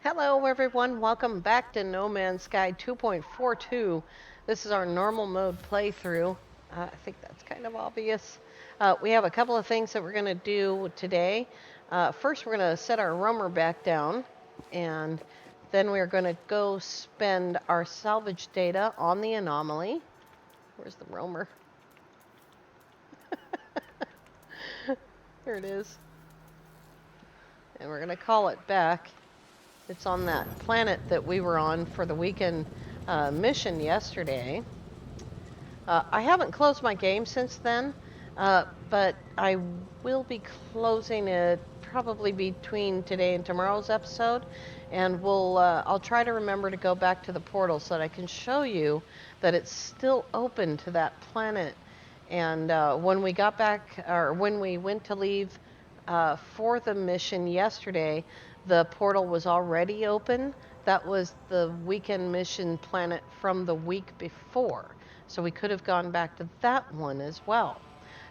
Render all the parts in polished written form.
Hello everyone, welcome back to No Man's Sky 2.42. This is our normal mode playthrough. I think that's kind of obvious. We have a couple of things that we're going to do today. First, we're going to set our roamer back down, and then we're going to go spend our salvage data on the Anomaly. Where's the roamer? Here it is. And we're going to call it back. It's on that planet that we were on for the weekend mission yesterday. I haven't closed my game since then, but I will be closing it probably between today and tomorrow's episode, and I'll try to remember to go back to the portal so that I can show you that it's still open to that planet. And when we got back, or when we went to leave for the mission yesterday, the portal was already open. That was the weekend mission planet from the week before. So we could have gone back to that one as well.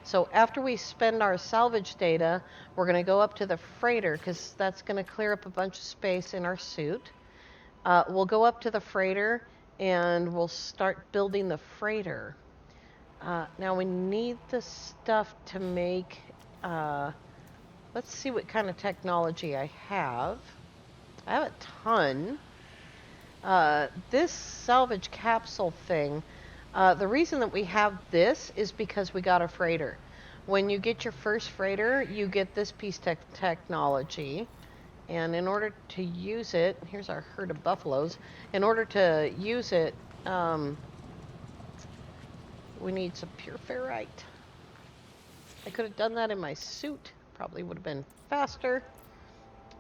So after we spend our salvage data, we're going to go up to the freighter because that's going to clear up a bunch of space in our suit. We'll go up to the freighter and we'll start building the freighter. Now we need the stuff to make... let's see what kind of technology I have. I have a ton. This salvage capsule thing, the reason that we have this is because we got a freighter. When you get your first freighter, you get this piece of technology. And in order to use it, here's our herd of buffaloes. In order to use it, we need some pure ferrite. I could have done that in my suit. Probably would have been faster.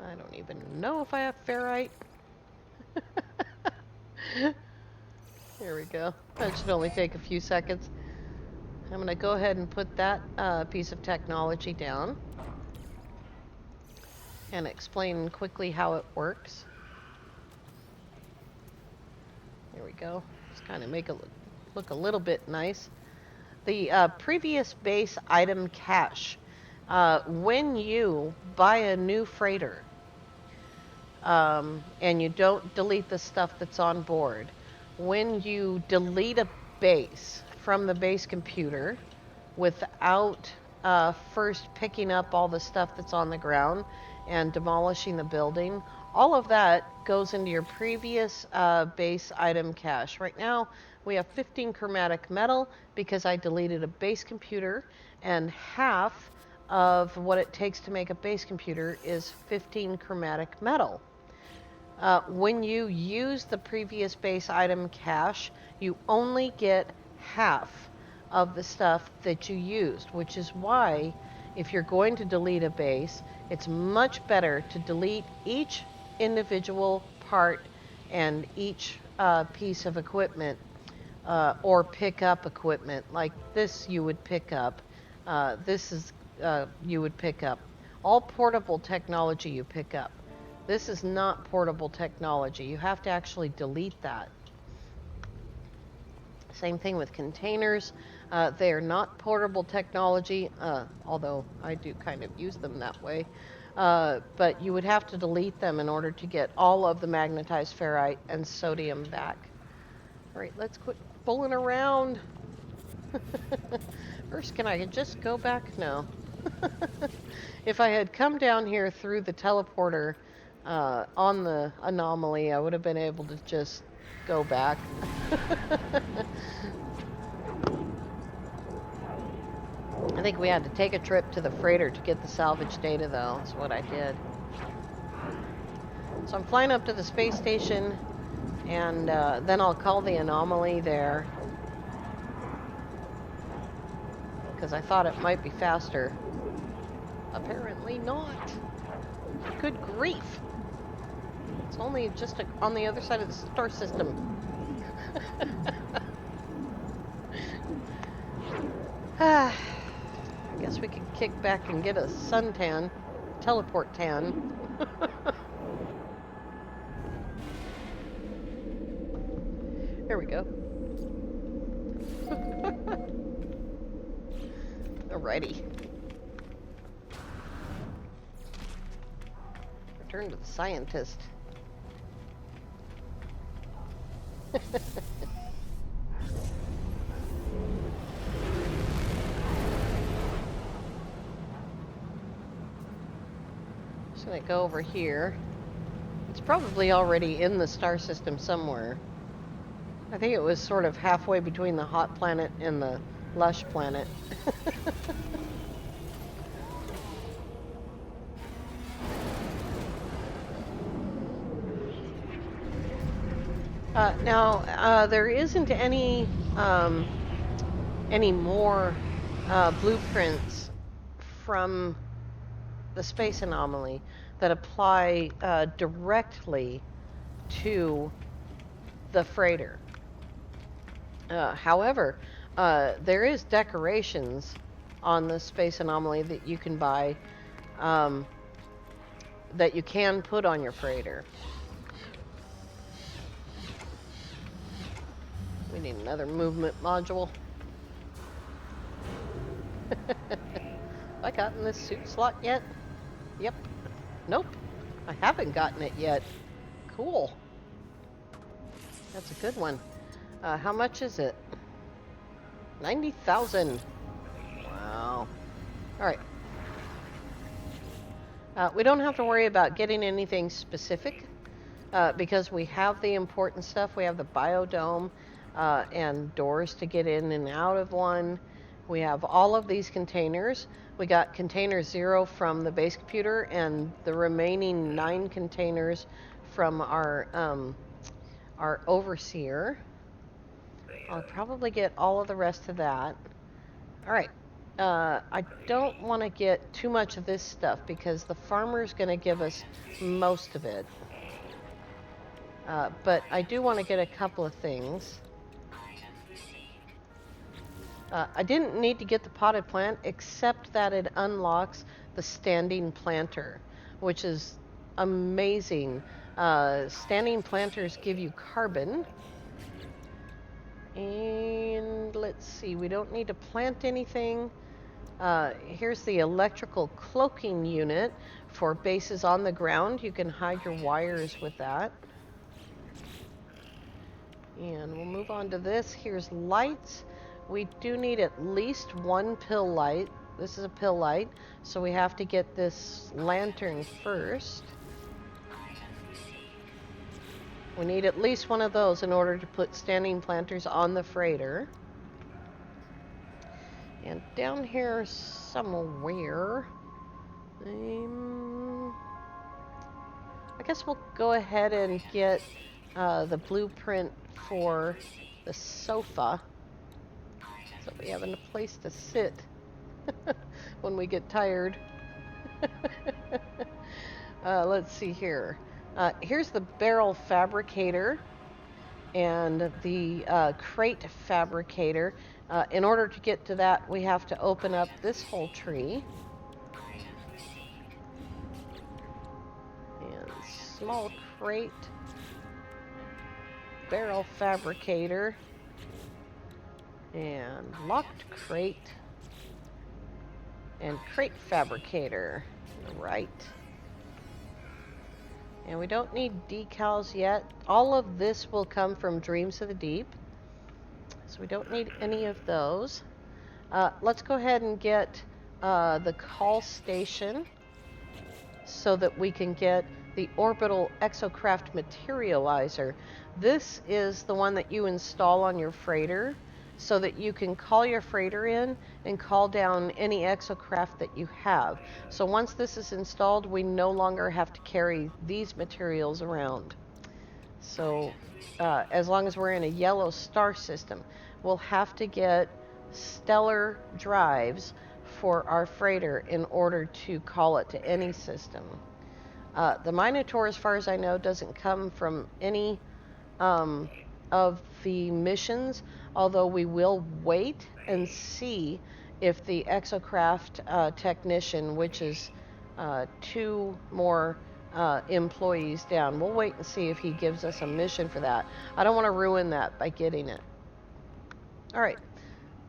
I don't even know if I have ferrite. Here we go. That should only take a few seconds. I'm going to go ahead and put that piece of technology down and explain quickly how it works. Here we go. Just kind of make it look a little bit nice. The previous base item cache. When you buy a new freighter and you don't delete the stuff that's on board, when you delete a base from the base computer without first picking up all the stuff that's on the ground and demolishing the building, all of that goes into your previous base item cache. Right now, we have 15 chromatic metal because I deleted a base computer, and half of what it takes to make a base computer is 15 chromatic metal. When you use the previous base item cache, you only get half of the stuff that you used, which is why if you're going to delete a base, it's much better to delete each individual part and each piece of equipment, or pick up equipment. Like this you would pick up. This is you would pick up. All portable technology you pick up. This is not portable technology. You have to actually delete that. Same thing with containers. They are not portable technology, although I do kind of use them that way. But you would have to delete them in order to get all of the magnetized ferrite and sodium back. All right, let's quit fooling around. First, can I just go back? No. If I had come down here through the teleporter on the Anomaly, I would have been able to just go back. I think we had to take a trip to the freighter to get the salvage data, though. That's what I did. So I'm flying up to the space station, and then I'll call the Anomaly there, because I thought it might be faster. Apparently not. Good grief. It's only just on the other side of the star system. I guess we could kick back and get a suntan, teleport tan. There we go. Alrighty. Return to the scientist. Just gonna go over here. It's probably already in the star system somewhere. I think it was sort of halfway between the hot planet and the lush planet. Now, there isn't any more blueprints from the space anomaly that apply directly to the freighter. However, there is decorations on the space anomaly that you can buy, um, that you can put on your freighter. We need another movement module. Have I gotten this suit slot yet? Yep. Nope. I haven't gotten it yet. Cool. That's a good one. How much is it? 90,000. Wow. Alright. We don't have to worry about getting anything specific because we have the important stuff. We have the biodome and doors to get in and out of one. We have all of these containers. We got container 0 from the base computer and the remaining 9 containers from our overseer. I'll probably get all of the rest of that. All right. I don't want to get too much of this stuff because the farmer's going to give us most of it. But I do want to get a couple of things. I didn't need to get the potted plant except that it unlocks the standing planter, which is amazing. Standing planters give you carbon. And let's see, we don't need to plant anything. Here's the electrical cloaking unit for bases on the ground. You can hide your wires with that. And we'll move on to this. Here's lights. We do need at least one pill light. This is a pill light, so we have to get this lantern first. We need at least one of those in order to put standing planters on the freighter. And down here somewhere, I guess we'll go ahead and get the blueprint for the sofa, so we have a place to sit when we get tired. Let's see here. Here's the barrel fabricator and the crate fabricator. In order to get to that, we have to open up this whole tree. And small crate, barrel fabricator, and locked crate, and crate fabricator. Right. And we don't need decals yet. All of this will come from Dreams of the Deep, so we don't need any of those. Let's go ahead and get the call station so that we can get the orbital exocraft materializer. This is the one that you install on your freighter so that you can call your freighter in and call down any exocraft that you have. So once this is installed, we no longer have to carry these materials around. So as long as we're in a yellow star system, we'll have to get stellar drives for our freighter in order to call it to any system. The Minotaur, as far as I know, doesn't come from any of the missions, although we will wait and see if the exocraft technician, which is 2 more employees down, we'll wait and see if he gives us a mission for that. I don't want to ruin that by getting it. All right.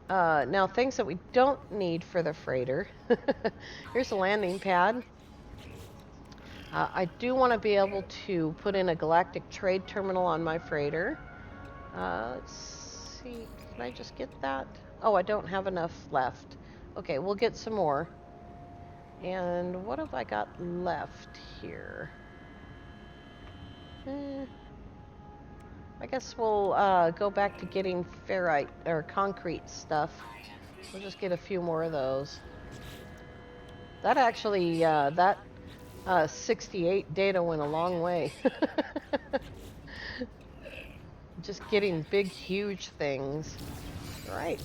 Now, things that we don't need for the freighter. Here's a landing pad. I do want to be able to put in a galactic trade terminal on my freighter. Let's see. Can I just get that? Oh, I don't have enough left. Okay, we'll get some more. And what have I got left here? I guess we'll go back to getting ferrite or concrete stuff. We'll just get a few more of those. That actually, that 68 data went a long way. Just getting big, huge things. Right.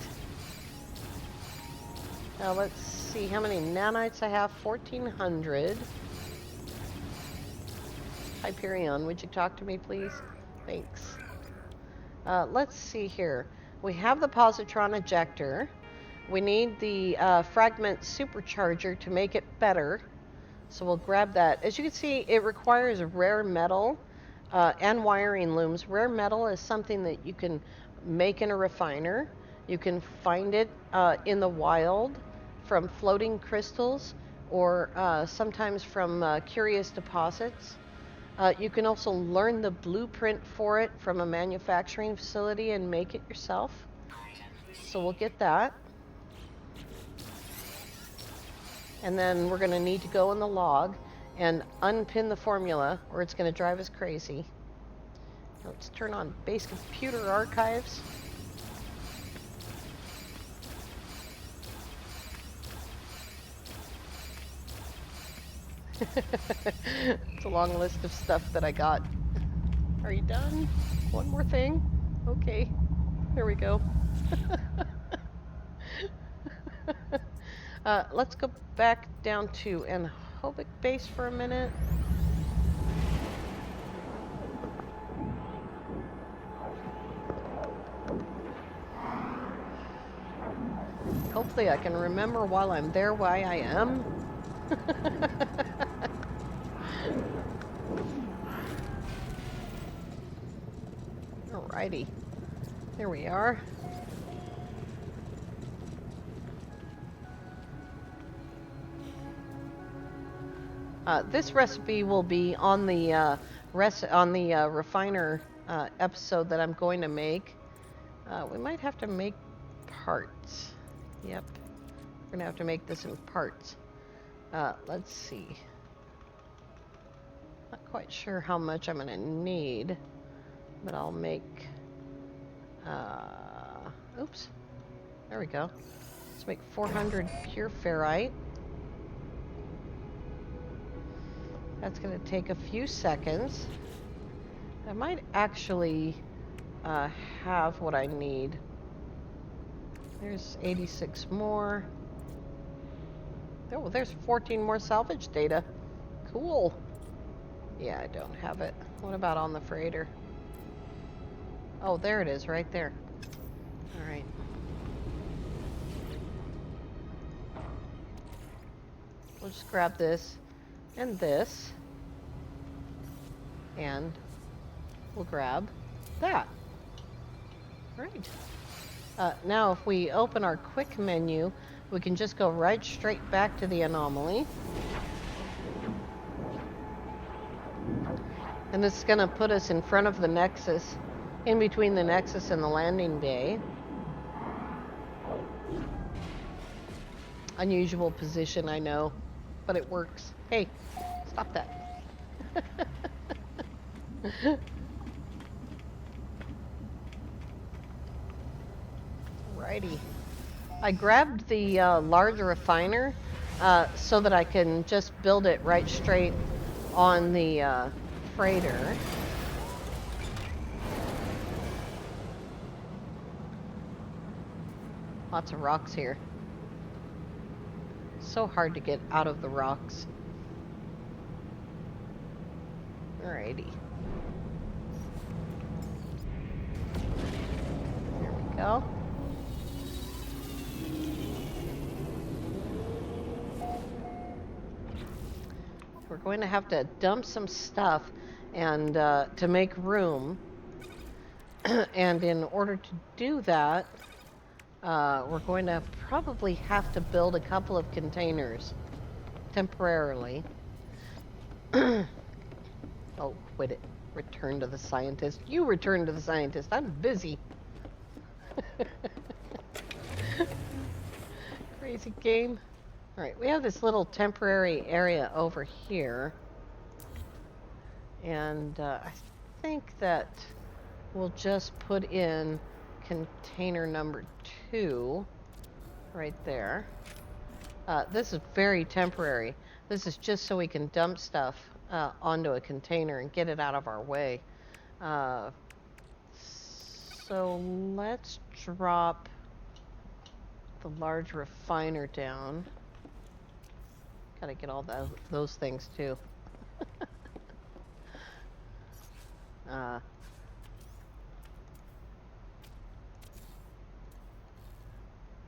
Now let's see how many nanites I have. 1,400. Hyperion, would you talk to me, please? Thanks. Let's see here. We have the positron ejector. We need the fragment supercharger to make it better. So we'll grab that. As you can see, it requires rare metal and wiring looms. Rare metal is something that you can make in a refiner. You can find it in the wild from floating crystals or sometimes from curious deposits. You can also learn the blueprint for it from a manufacturing facility and make it yourself. So we'll get that. And then we're going to need to go in the log and unpin the formula or it's going to drive us crazy. Let's turn on base computer archives. It's a long list of stuff that I got. Are you done? One more thing? Okay, there we go. Let's go back down to Anhobic base for a minute. Hopefully I can remember while I'm there why I am. Alrighty, there we are. This recipe will be on the refiner episode that I'm going to make. We might have to make parts. Yep, we're gonna have to make this in parts. Let's see. Not quite sure how much I'm gonna need, but I'll make. Oops. There we go. Let's make 400 pure ferrite. That's going to take a few seconds. I might actually have what I need. There's 86 more. Oh, there's 14 more salvage data. Cool. Yeah, I don't have it. What about on the freighter? Oh, there it is, right there. All right. We'll just grab this and this. And we'll grab that. Right. Now, if we open our quick menu, we can just go right straight back to the anomaly. And this is going to put us in front of the Nexus, in between the Nexus and the landing bay. Unusual position, I know, but it works. Hey, stop that. Righty. I grabbed the large refiner so that I can just build it right straight on the freighter. Lots of rocks here. So hard to get out of the rocks. Alrighty. There we go. We're going to have to dump some stuff and to make room. And in order to do that, we're going to probably have to build a couple of containers temporarily. Oh, quit it. Return to the scientist. You return to the scientist. I'm busy. Crazy game. All right, we have this little temporary area over here. And I think that we'll just put in container number 2 right there. This is very temporary. This is just so we can dump stuff onto a container and get it out of our way. So let's drop the large refiner down. Gotta get all those things too.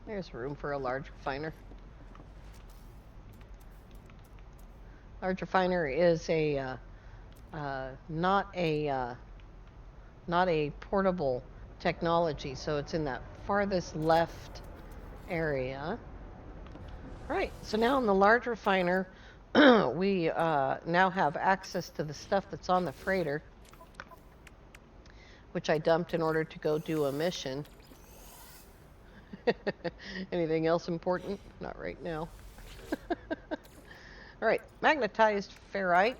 There's room for a large refiner. Large refiner is not a portable technology, so it's in that farthest left area. All right, so now in the large refiner, we now have access to the stuff that's on the freighter, which I dumped in order to go do a mission. Anything else important? Not right now. All right, magnetized ferrite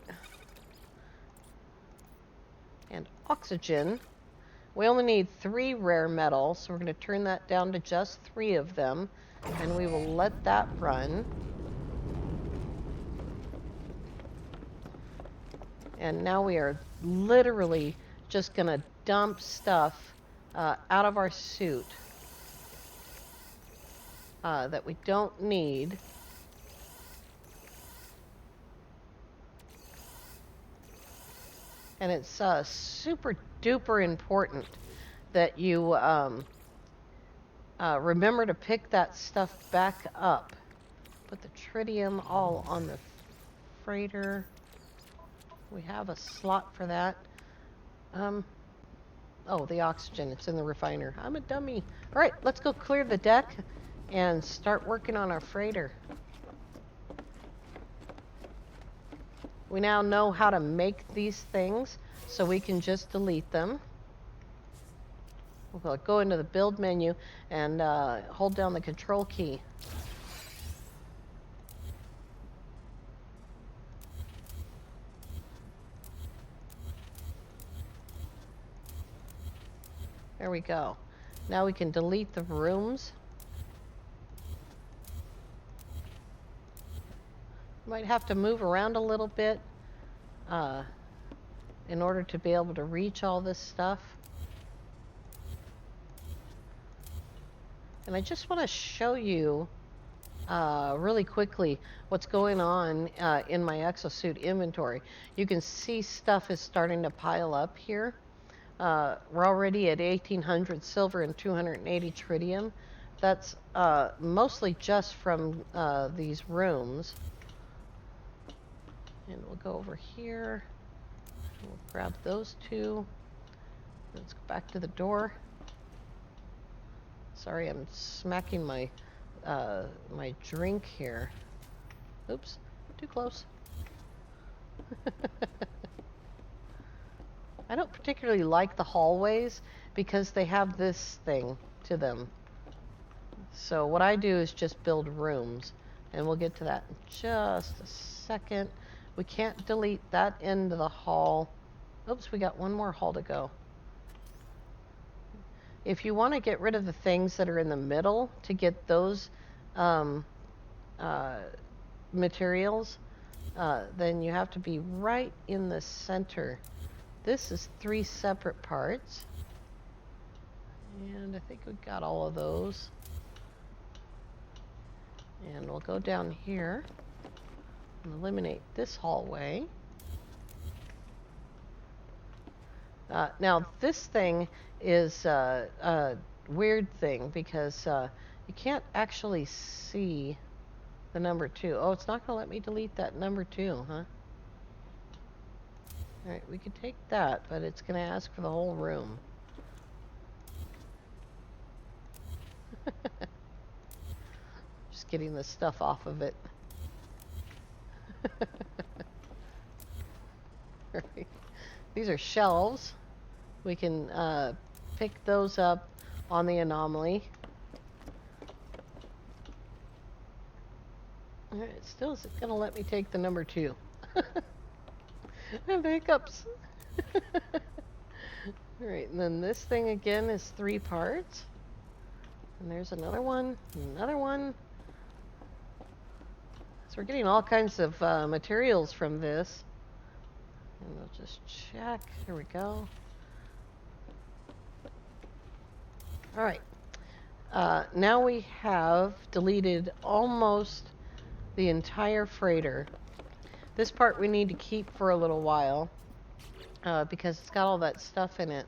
and oxygen. We only need 3 rare metals, so we're going to turn that down to just 3 of them, and we will let that run. And now we are literally just going to dump stuff out of our suit that we don't need. And it's super duper important that you remember to pick that stuff back up. Put the tritium all on the freighter. We have a slot for that. Oh, the oxygen, it's in the refiner. I'm a dummy. All right, let's go clear the deck and start working on our freighter. We now know how to make these things, so we can just delete them. We'll go into the build menu and hold down the control key. There we go. Now we can delete the rooms. Might have to move around a little bit in order to be able to reach all this stuff. And I just want to show you really quickly what's going on in my exosuit inventory. You can see stuff is starting to pile up here. We're already at 1,800 silver and 280 tritium. That's mostly just from these rooms. And we'll go over here. We'll grab those 2. Let's go back to the door. Sorry, I'm smacking my my drink here. Oops, too close. I don't particularly like the hallways because they have this thing to them. So what I do is just build rooms, and we'll get to that in just a second. We can't delete that end of the hall. Oops, we got one more hall to go. If you want to get rid of the things that are in the middle to get those materials, then you have to be right in the center. This is 3 separate parts. And I think we got all of those. And we'll go down here and eliminate this hallway. Now, this thing is a weird thing because you can't actually see the number 2. Oh, it's not going to let me delete that number 2, huh? All right, we could take that, but it's going to ask for the whole room. Just getting the stuff off of it. These are shelves. We can pick those up on the Anomaly. Alright, still isn't going to let me take the number 2. I have hiccups. Alright, and then this thing again is 3 parts. And there's another one, another one. So we're getting all kinds of materials from this. And we'll just check. Here we go. Alright. Now we have deleted almost the entire freighter. This part we need to keep for a little while because it's got all that stuff in it.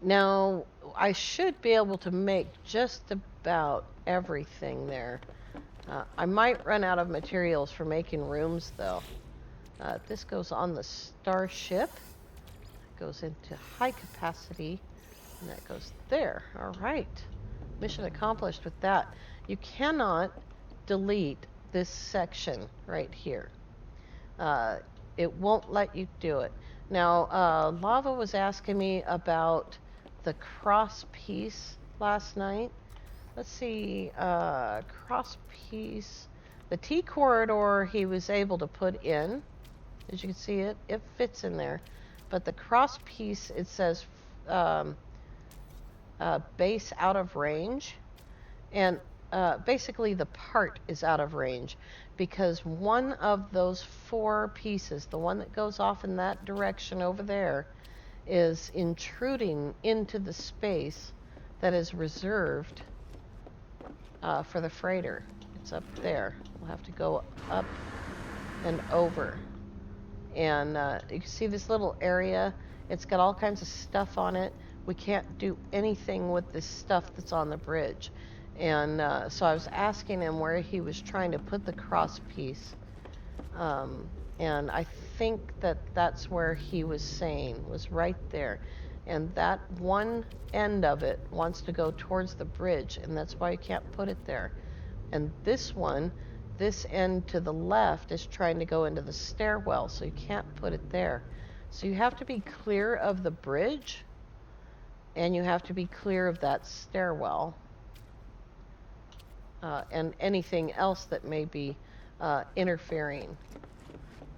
Now, I should be able to make just about everything there. I might run out of materials for making rooms, though. This goes on the starship. Goes into high capacity, and that goes there. All right. Mission accomplished with that. You cannot delete this section right here. It won't let you do it. Now, Lava was asking me about the cross piece last night. Let's see, cross piece. The T corridor he was able to put in. As you can see, it fits in there. But the cross piece, it says base out of range. And basically the part is out of range because one of those 4 pieces, the one that goes off in that direction over there, is intruding into the space that is reserved for the freighter. It's up there. We'll have to go up and over. And you can see this little area. It's got all kinds of stuff on it. We can't do anything with this stuff that's on the bridge. And so I was asking him where he was trying to put the cross piece. And I think that's where he was saying, was right there. And that one end of it wants to go towards the bridge, and that's why you can't put it there. And this one, this end to the left, is trying to go into the stairwell, so you can't put it there. So you have to be clear of the bridge, and you have to be clear of that stairwell. And anything else that may be interfering.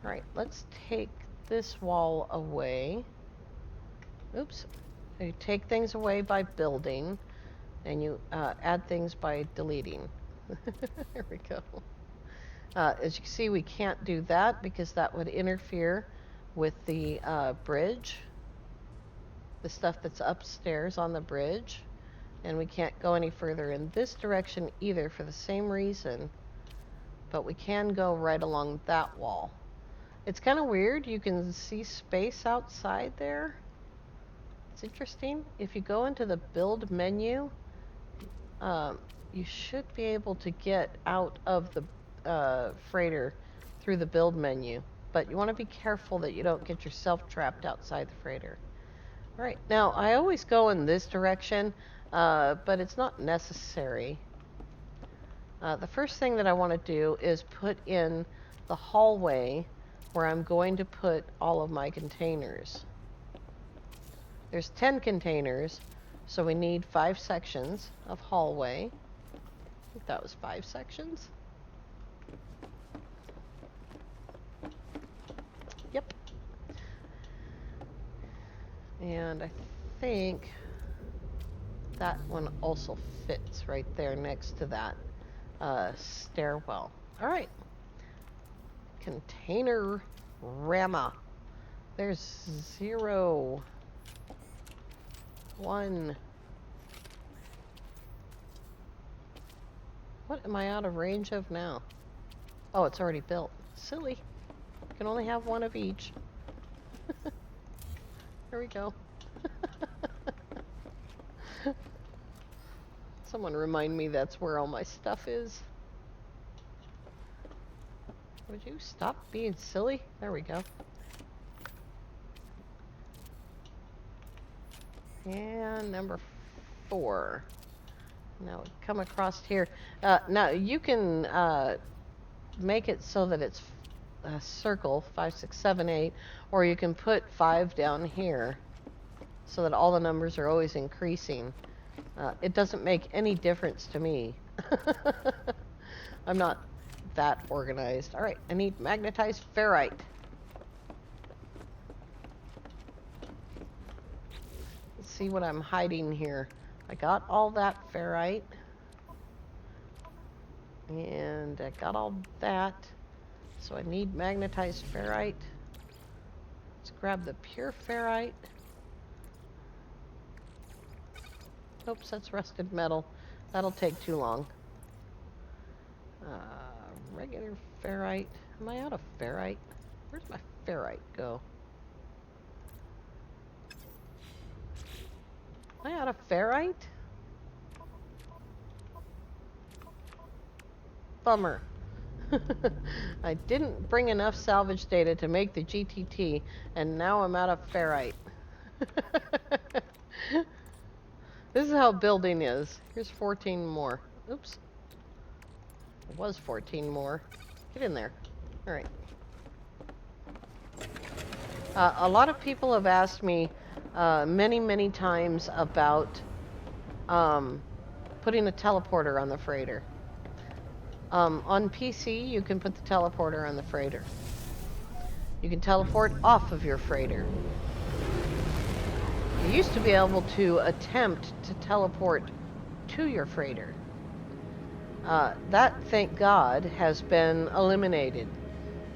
All right, let's take this wall away. Oops. You take things away by building, and you add things by deleting. There we go. As you can see, we can't do that because that would interfere with the bridge, the stuff that's upstairs on the bridge. And we can't go any further in this direction either for the same reason, but we can go right along that wall. It's kind of weird. You can see space outside there. It's interesting. If you go into the build menu, you should be able to get out of the freighter through the build menu, but you want to be careful that you don't get yourself trapped outside the freighter. All right, now I always go in this direction, but it's not necessary. The first thing that I want to do is put in the hallway where I'm going to put all of my containers. There's 10 containers, so we need 5 sections of hallway. I think that was 5 sections. Yep. And I think that one also fits right there next to that stairwell. All right. Container Rama. There's 0, 1. What am I out of range of now? Oh, it's already built. Silly. You can only have 1 of each. There we go. Someone remind me that's where all my stuff is. Would you stop being silly? There we go. And number 4. Now we come across here. Now you can make it so that it's a circle, 5, 6, 7, 8, or you can put 5 down here so that all the numbers are always increasing. It doesn't make any difference to me. I'm not that organized. All right, I need magnetized ferrite. Let's see what I'm hiding here. I got all that ferrite. And I got all that. So I need magnetized ferrite. Let's grab the pure ferrite. Oops, that's rusted metal. That'll take too long. Regular ferrite. Am I out of ferrite? Where's my ferrite go? Am I out of ferrite? Bummer. I didn't bring enough salvage data to make the GTT, and now I'm out of ferrite. This is how building is. Here's 14 more. Oops. It was 14 more. Get in there. All right. A lot of people have asked me many, many times about putting a teleporter on the freighter. On PC, you can put the teleporter on the freighter. You can teleport off of your freighter. You used to be able to attempt to teleport to your freighter. That, thank God, has been eliminated.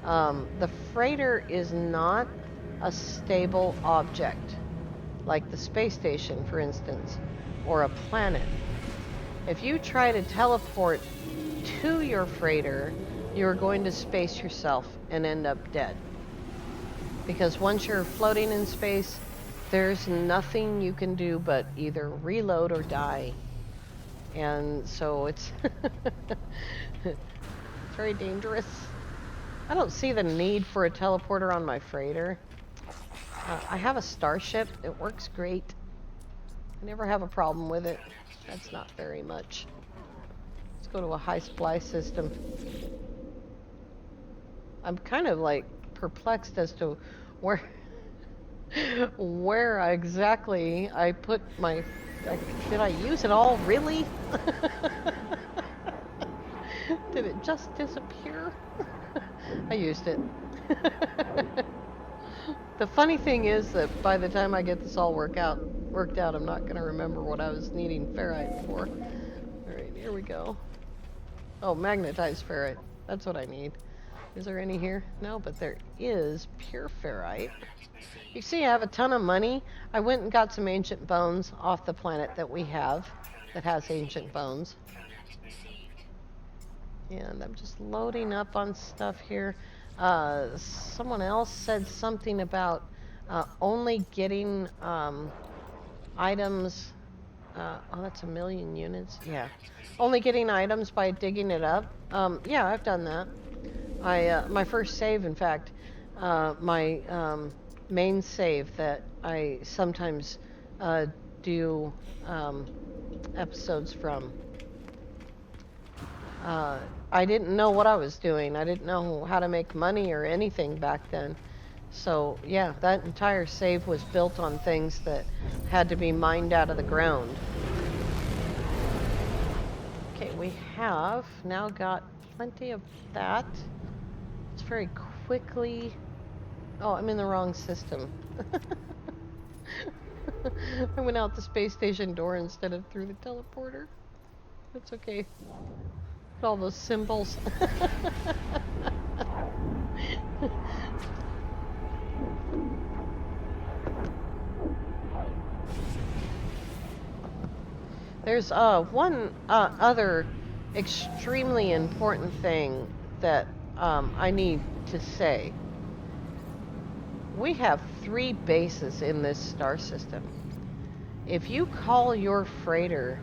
The freighter is not a stable object, like the space station, for instance, or a planet. If you try to teleport to your freighter, you're going to space yourself and end up dead. Because once you're floating in space, there's nothing you can do but either reload or die. And so it's very dangerous. I don't see the need for a teleporter on my freighter. I have a starship. It works great. I never have a problem with it. That's not very much. Let's go to a high supply system. I'm kind of like perplexed as to where exactly I put my... Did I use it all? Really? Did it just disappear? I used it. The funny thing is that by the time I get this all worked out, I'm not going to remember what I was needing ferrite for. Alright, here we go. Oh, magnetized ferrite. That's what I need. Is there any here? No, but there is pure ferrite. You see, I have a ton of money. I went and got some ancient bones off the planet that we have that has ancient bones. And I'm just loading up on stuff here. Someone else said something about only getting items. Oh, that's 1,000,000 units. Yeah. Only getting items by digging it up. Yeah, I've done that. My first save, in fact, my main save that I sometimes do episodes from. I didn't know what I was doing. I didn't know how to make money or anything back then. So, yeah, that entire save was built on things that had to be mined out of the ground. Okay, we have now got plenty of that. Let's very quickly... Oh, I'm in the wrong system. I went out the space station door instead of through the teleporter. That's okay. All those symbols. There's one other extremely important thing that I need to say. We have 3 bases in this star system. If you call your freighter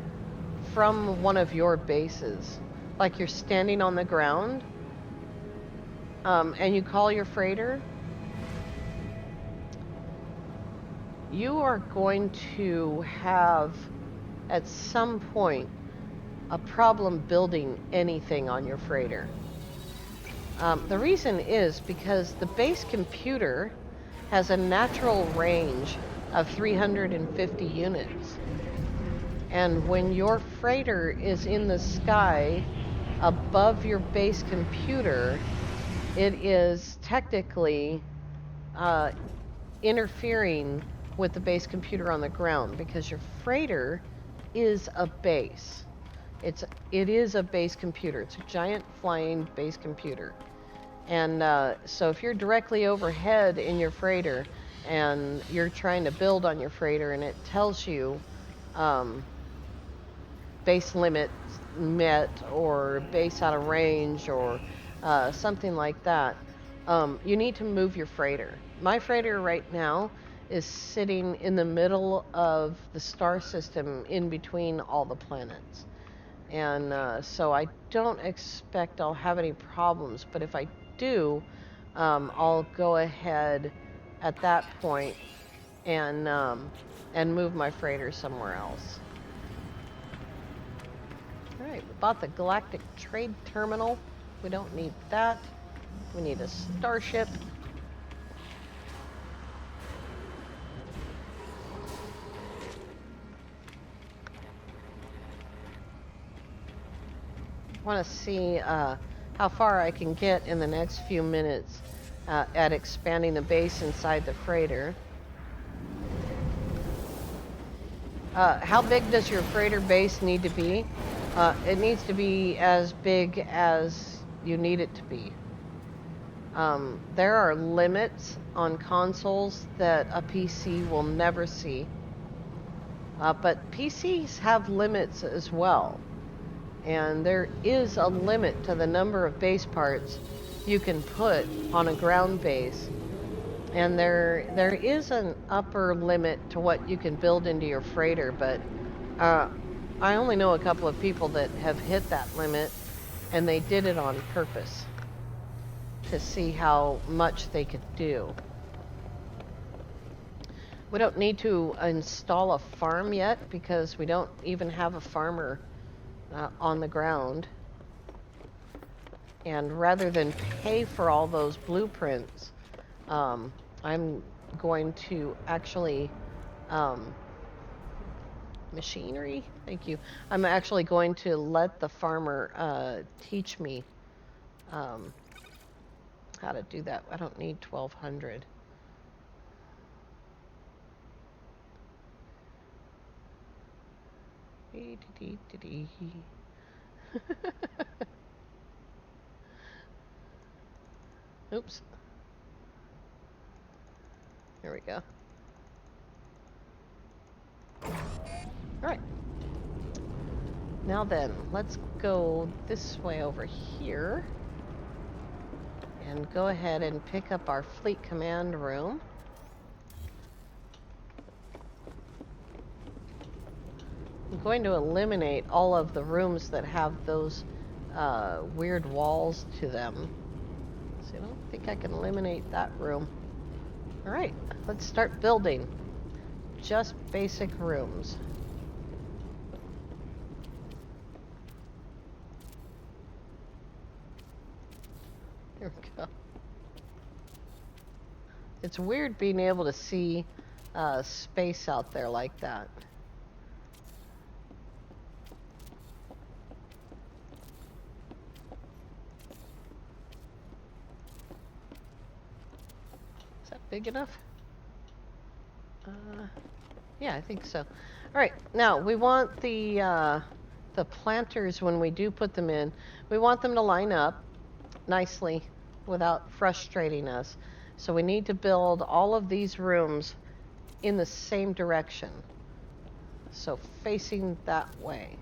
from one of your bases, like you're standing on the ground, and you call your freighter, you are going to have, at some point, a problem building anything on your freighter. The reason is because the base computer has a natural range of 350 units. And when your freighter is in the sky above your base computer, it is technically uh, interfering with the base computer on the ground because your freighter is a base. It is a base computer. It's a giant flying base computer. And so if you're directly overhead in your freighter and you're trying to build on your freighter and it tells you um, base limit met or base out of range or something like that, you need to move your freighter. My freighter right now is sitting in the middle of the star system in between all the planets. And so I don't expect I'll have any problems, but if I do, I'll go ahead at that point and move my freighter somewhere else. All right, we bought the Galactic Trade Terminal. We don't need that. We need a starship. I want to see how far I can get in the next few minutes at expanding the base inside the freighter. How big does your freighter base need to be? It needs to be as big as you need it to be. There are limits on consoles that a PC will never see. But PCs have limits as well. And there is a limit to the number of base parts you can put on a ground base. And there is an upper limit to what you can build into your freighter, but I only know a couple of people that have hit that limit, and they did it on purpose to see how much they could do. We don't need to install a farm yet because we don't even have a farmer on the ground. And rather than pay for all those blueprints, I'm going to actually machinery. Thank you. I'm actually going to let the farmer teach me how to do that. I don't need 1,200. Oops. There we go. All right. Now then, let's go this way over here and go ahead and pick up our fleet command room. I'm going to eliminate all of the rooms that have those weird walls to them. So I don't think I can eliminate that room. All right, let's start building. Just basic rooms. There we go. It's weird being able to see space out there like that. Is that big enough? Yeah, I think so. All right, now we want the planters, when we do put them in, we want them to line up nicely without frustrating us. So we need to build all of these rooms in the same direction. So facing that way.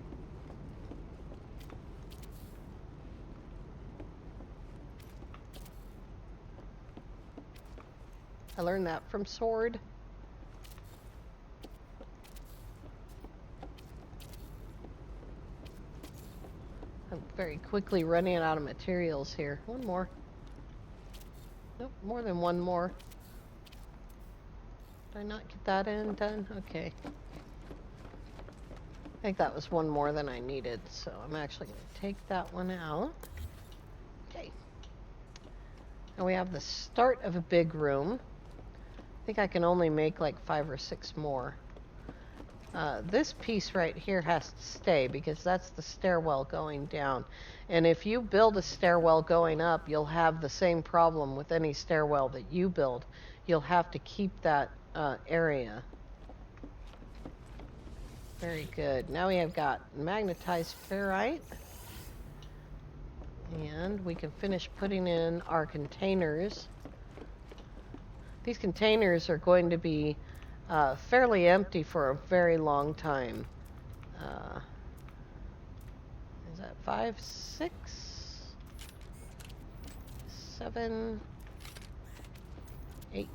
I learned that from Sword. I'm very quickly running out of materials here. One more. Nope, more than one more. Did I not get that end done? Okay. I think that was one more than I needed, so I'm actually going to take that one out. Okay. And we have the start of a big room. I think I can only make like 5 or 6 more. This piece right here has to stay because that's the stairwell going down. And if you build a stairwell going up, you'll have the same problem with any stairwell that you build. You'll have to keep that area. Very good. Now we have got magnetized ferrite. And we can finish putting in our containers. These containers are going to be fairly empty for a very long time. Is that 5, 6, 7, 8,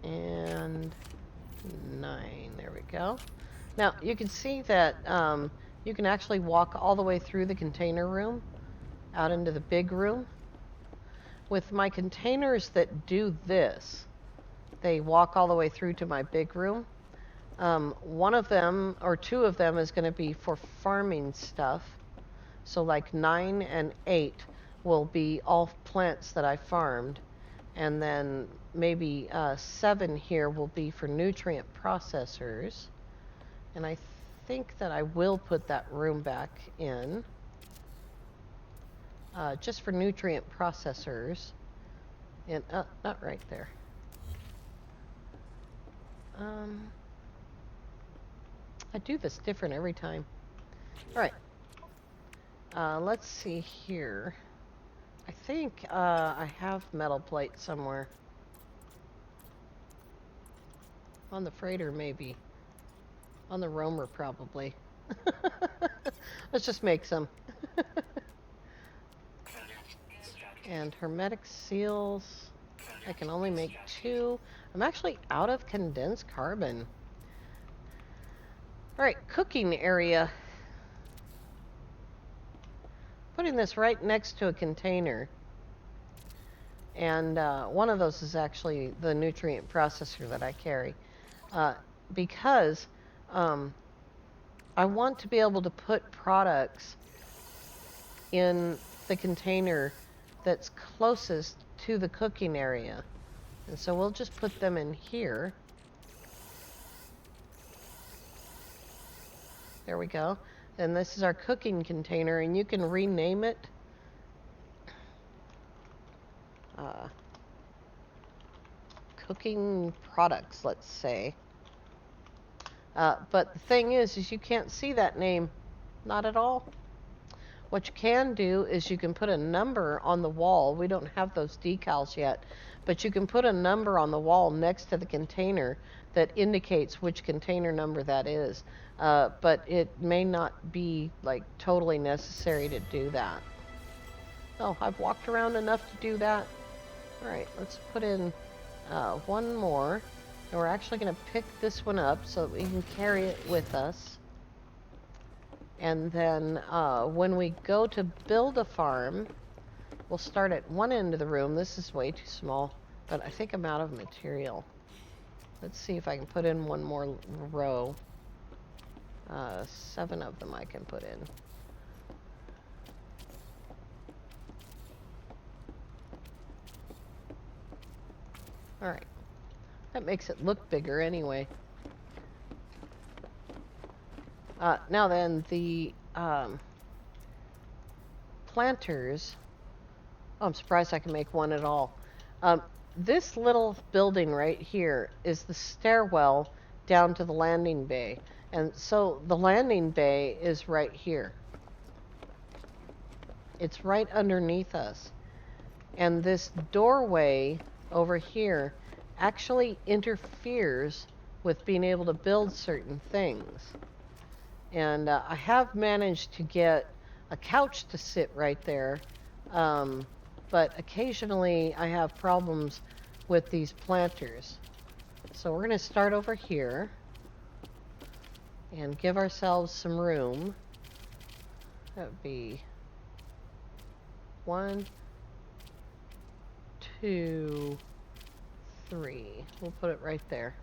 and 9? There we go. Now you can see that you can actually walk all the way through the container room out into the big room. With my containers that do this, they walk all the way through to my big room. One of them or 2 of them is going to be for farming stuff. So like 9 and 8 will be all plants that I farmed. And then maybe 7 here will be for nutrient processors. And I think that I will put that room back in. Just for nutrient processors. And not right there. I do this different every time. All right. Let's see here. I think I have metal plate somewhere. On the freighter, maybe. On the roamer, probably. Let's just make some. And hermetic seals. I can only make 2. I'm actually out of condensed carbon. Alright, cooking area. Putting this right next to a container. And one of those is actually the nutrient processor that I carry. Because I want to be able to put products in the container that's closest to the cooking area. And so we'll just put them in here. There we go. And this is our cooking container, and you can rename it. Cooking products, let's say. But the thing is you can't see that name. Not at all. What you can do is you can put a number on the wall. We don't have those decals yet, but you can put a number on the wall next to the container that indicates which container number that is. But it may not be like totally necessary to do that. Oh, I've walked around enough to do that. All right, let's put in one more. And we're actually going to pick this one up so that we can carry it with us. And then when we go to build a farm, we'll start at one end of the room. This is way too small, but I think I'm out of material. Let's see if I can put in one more row. 7 of them I can put in. All right. That makes it look bigger anyway. Now then, the planters. Oh, I'm surprised I can make one at all. This little building right here is the stairwell down to the landing bay. And so the landing bay is right here. It's right underneath us. And this doorway over here actually interferes with being able to build certain things. And I have managed to get a couch to sit right there, but occasionally I have problems with these planters. So we're going to start over here and give ourselves some room. That would be 1, 2, 3. We'll put it right there.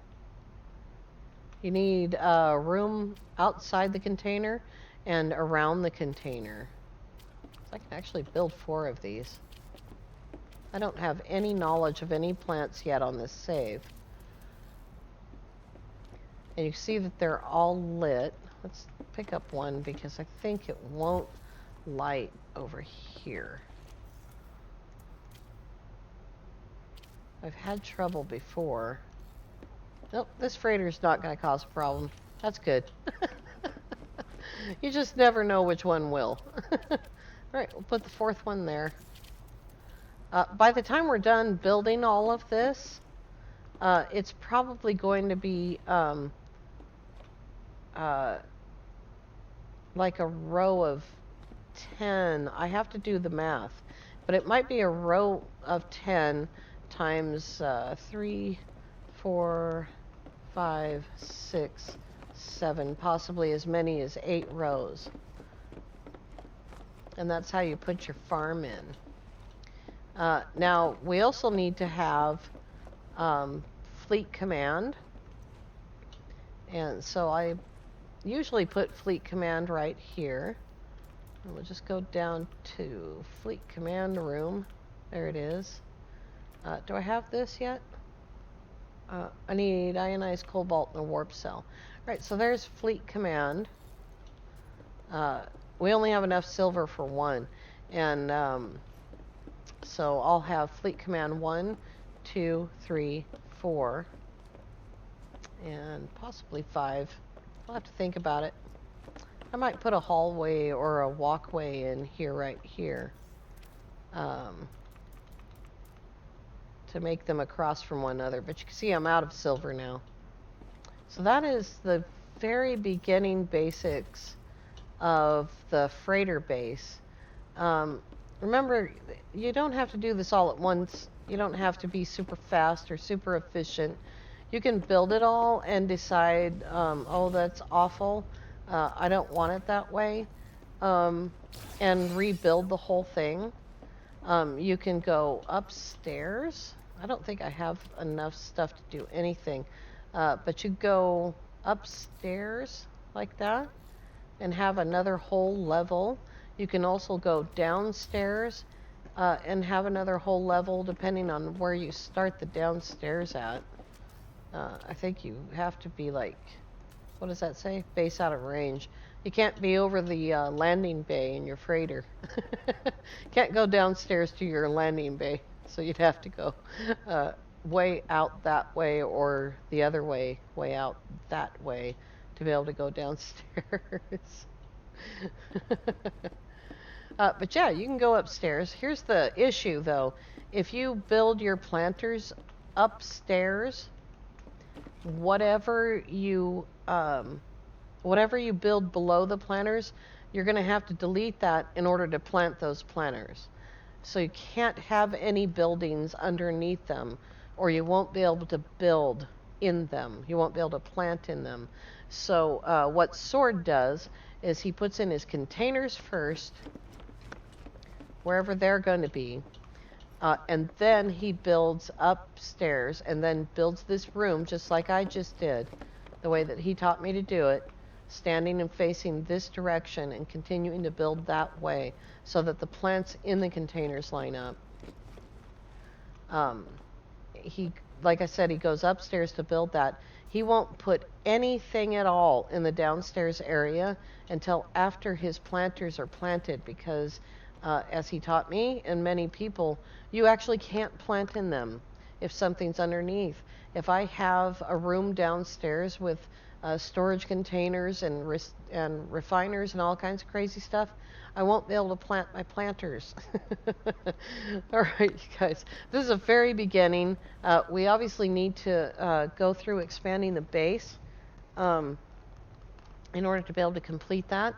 You need room outside the container and around the container. So I can actually build 4 of these. I don't have any knowledge of any plants yet on this save. And you see that they're all lit. Let's pick up one because I think it won't light over here. I've had trouble before. Nope, this freighter's not going to cause a problem. That's good. You just never know which one will. Alright, we'll put the fourth one there. By the time we're done building all of this, it's probably going to be like a row of 10. I have to do the math, but it might be a row of 10 times 3, 4, 5, 6, 7, possibly as many as 8 rows. And that's how you put your farm in. Now, we also need to have fleet command. And so I usually put fleet command right here. And we'll just go down to fleet command room. There it is. Do I have this yet? I need ionized cobalt and a warp cell. Right, so there's fleet command. We only have enough silver for one. And so I'll have fleet command 1, 2, 3, 4, and possibly 5. I'll have to think about it. I might put a hallway or a walkway in here, right here, to make them across from one another. But you can see I'm out of silver now. So that is the very beginning basics of the freighter base. Remember, you don't have to do this all at once. You don't have to be super fast or super efficient. You can build it all and decide, oh, that's awful. I don't want it that way. And rebuild the whole thing. You can go upstairs. I don't think I have enough stuff to do anything. But you go upstairs like that and have another whole level. You can also go downstairs and have another whole level depending on where you start the downstairs at. I think you have to be like, what does that say? Base out of range. You can't be over the landing bay in your freighter. Can't go downstairs to your landing bay. So you'd have to go way out that way or the other way out that way to be able to go downstairs. But yeah, you can go upstairs. Here's the issue though. If you build your planters upstairs, whatever you build below the planters, you're going to have to delete that in order to plant those planters. So you can't have any buildings underneath them, or you won't be able to build in them. You won't be able to plant in them. So what Sword does is he puts in his containers first, wherever they're going to be, and then he builds upstairs and then builds this room just like I just did, the way that he taught me to do it, standing and facing this direction and continuing to build that way so that the plants in the containers line up. He, like I said, he goes upstairs to build that. He won't put anything at all in the downstairs area until after his planters are planted because as he taught me and many people, you actually can't plant in them if something's underneath. If I have a room downstairs with storage containers and refiners and all kinds of crazy stuff, I won't be able to plant my planters. All right, you guys. This is a very beginning. We obviously need to go through expanding the base in order to be able to complete that.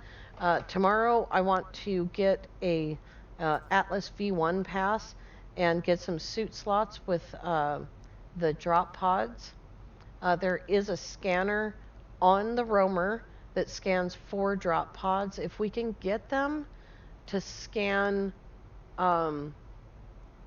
Tomorrow, I want to get a Atlas V1 pass and get some suit slots with the drop pods. There is a scanner on the roamer that scans 4 drop pods. If we can get them to scan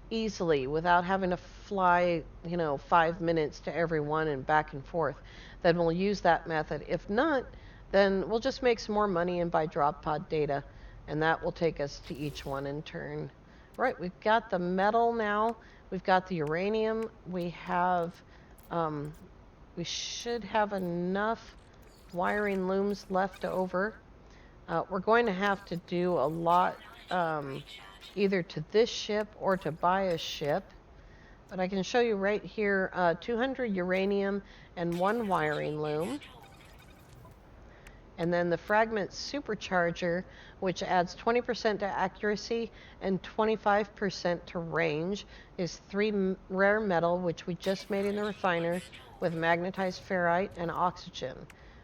easily without having to fly, 5 minutes to every one and back and forth, then we'll use that method. If not, then we'll just make some more money and buy drop pod data, and that will take us to each one in turn. Right, we've got the metal now. We've got the uranium. Um, we should have enough wiring looms left over. We're going to have to do a lot, either to this ship or to buy a ship. But I can show you right here, 200 uranium and one wiring loom. And then the fragment supercharger, which adds 20% to accuracy and 25% to range, is 3 rare metal, which we just made in the refiner with magnetized ferrite and oxygen.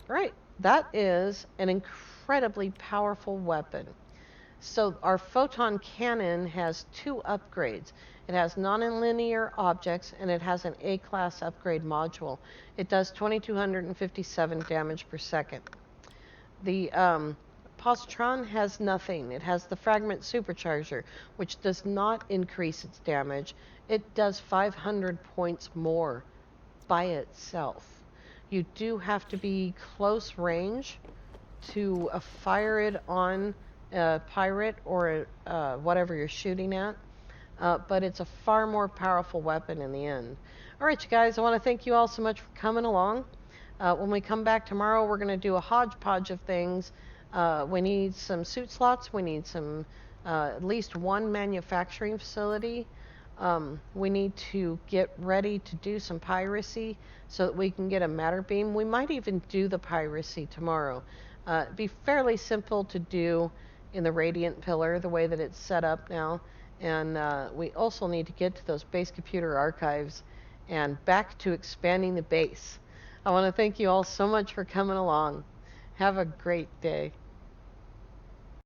All right, that is an incredibly powerful weapon. So our photon cannon has 2 upgrades. It has nonlinear objects and it has an A-class upgrade module. It does 2257 damage per second. The positron has nothing. It has the fragment supercharger, which does not increase its damage. It does 500 points more by itself. You do have to be close range to fire it on a pirate or whatever you're shooting at. But it's a far more powerful weapon in the end. All right, you guys, I want to thank you all so much for coming along. When we come back tomorrow, we're going to do a hodgepodge of things. We need some suit slots. We need at least one manufacturing facility. We need to get ready to do some piracy so that we can get a matter beam. We might even do the piracy tomorrow. It'd be fairly simple to do in the radiant pillar, the way that it's set up now. And we also need to get to those base computer archives and back to expanding the base. I want to thank you all so much for coming along. Have a great day.